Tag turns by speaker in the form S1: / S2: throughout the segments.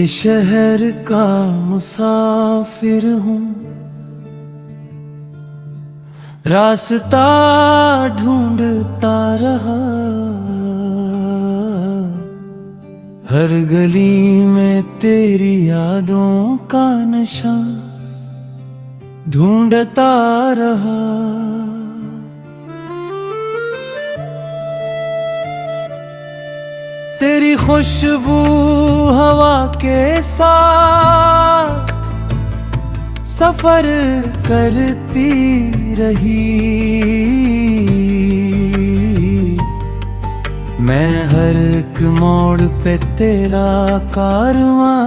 S1: तेरे शहर का मुसाफिर हूँ, रास्ता ढूंढता रहा। हर गली में तेरी यादों का नशा ढूंढता रहा। तेरी खुशबू हवा के साथ सफर करती रही। मैं हर एक मोड़ पे तेरा कारवां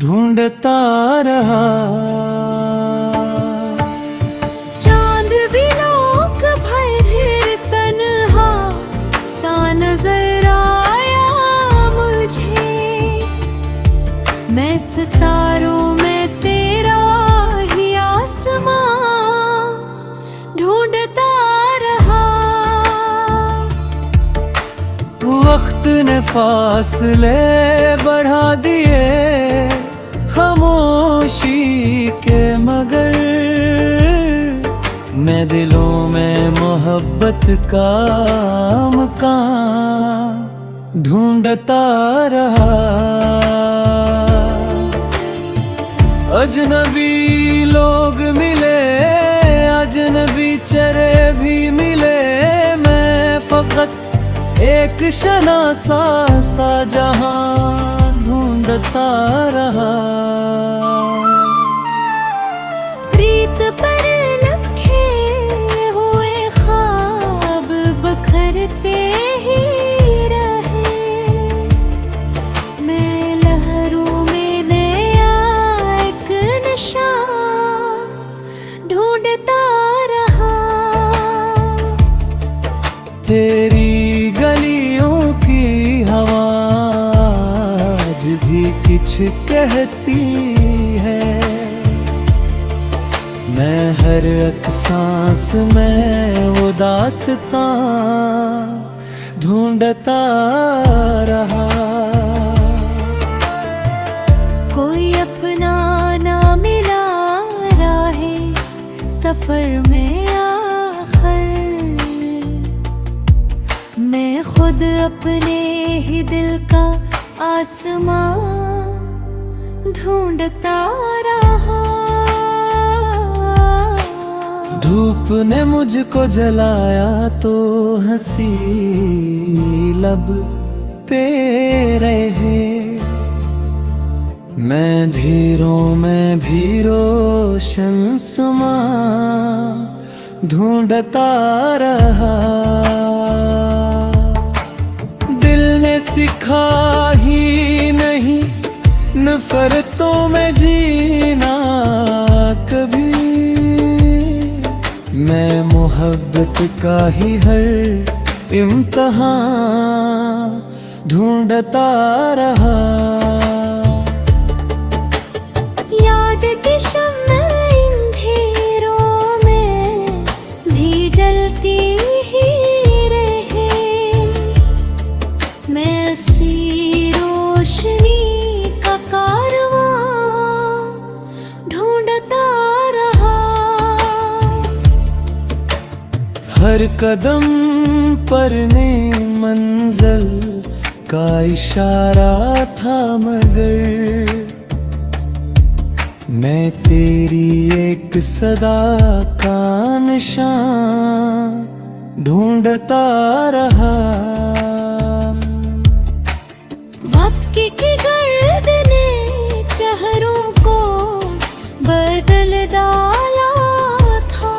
S1: ढूंढता रहा।
S2: चांद भी लोक भर तन्हा सा नजर आया मुझे। मैं सितारों में तेरा ही आसमां ढूंढता रहा।
S1: वक्त ने फासले बढ़ा दिए खामोशी के, मगर मैं दिलों में मोहब्बत का मकान ढूंढता रहा। अजनबी लोग मिले, अजनबी चेहरे भी मिले, मैं फकत एक शनासा सा जहां ढूंढता रहा।
S2: प्रीत पर लखे हुए ख्वाब बखरते ही रहे। मैं लहरों में नया एक नशा ढूंढता रहा।
S1: तेरी गलियों की हवा आज भी कुछ कहती है। मैं हर एक सांस में वो दास्तां ढूंढता रहा।
S2: कोई अपना ना मिला राहे सफर में आखिर। मैं खुद अपने ही दिल का आसमां ढूंढता रहा।
S1: धूप ने मुझको जलाया तो हंसी लब पे रहे। मैं धीरों में भी रोशन समा ढूंढता रहा। दिल ने सिखा ही नहीं नफरतों में जीना कभी। मैं मोहब्बत का ही हर इम्तिहान ढूंढता रहा।
S2: याद की शम्म अंधेरों में भी जलती ही रहे। मैं सी रोशनी का कारवां ढूंढता रहा।
S1: हर कदम पर ने मंजिल का इशारा था, मगर मैं तेरी एक सदा का निशान ढूंढता रहा।
S2: वक्त की गर्द ने चेहरों को बदल डाला था।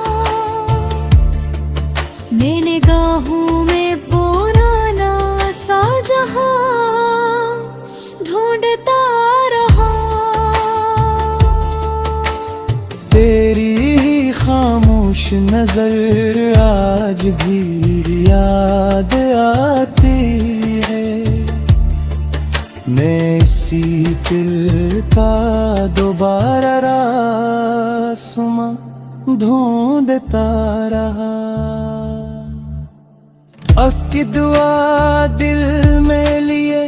S2: मैं निगाहों में पुराना सा जहां ढूंढता रहा।
S1: तेरी ही खामोश नजर आज भी याद आती है। मैं इसी दिल का दोबारा रास्मा ढूंढता रहा। अब की दुआ दिल में लिए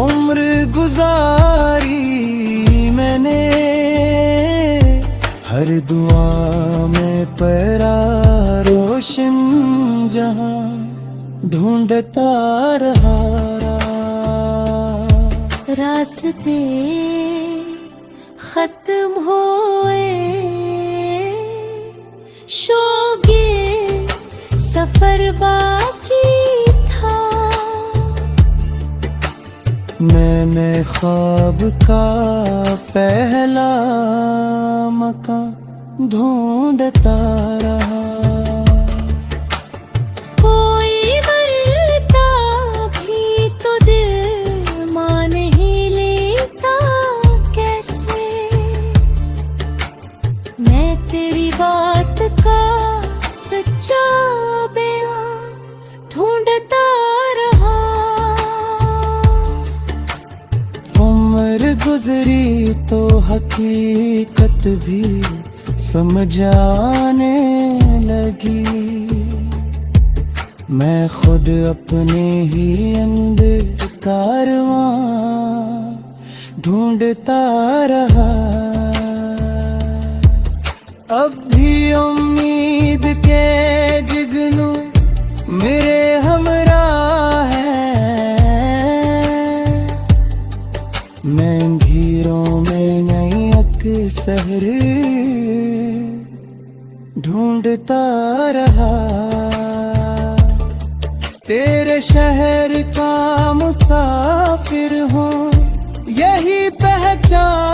S1: उम्र गुजारी मैंने, हर दुआ में परा रोशन जहां ढूंढता रहा।
S2: रास्ते खत्म हुए, शोगे सफर बाकी था।
S1: मैंने ख्वाब का पहला मकान ढूंढता रहा।
S2: कोई मिलता भी तो दिल मान ही लेता कैसे। मैं तेरी बात का सच्चा बयां ढूंढता रहा।
S1: उम्र गुजरी तो हकीकत भी समझ आने लगी। मैं खुद अपने ही अंदर कारवां ढूंढता रहा। अब भी उम्मीद के जुगनू मेरे हमराह हैं। मैं अंधेरों में नई अक्सर ढूंढता रहा। तेरे शहर का मुसाफिर हूँ, यही पहचान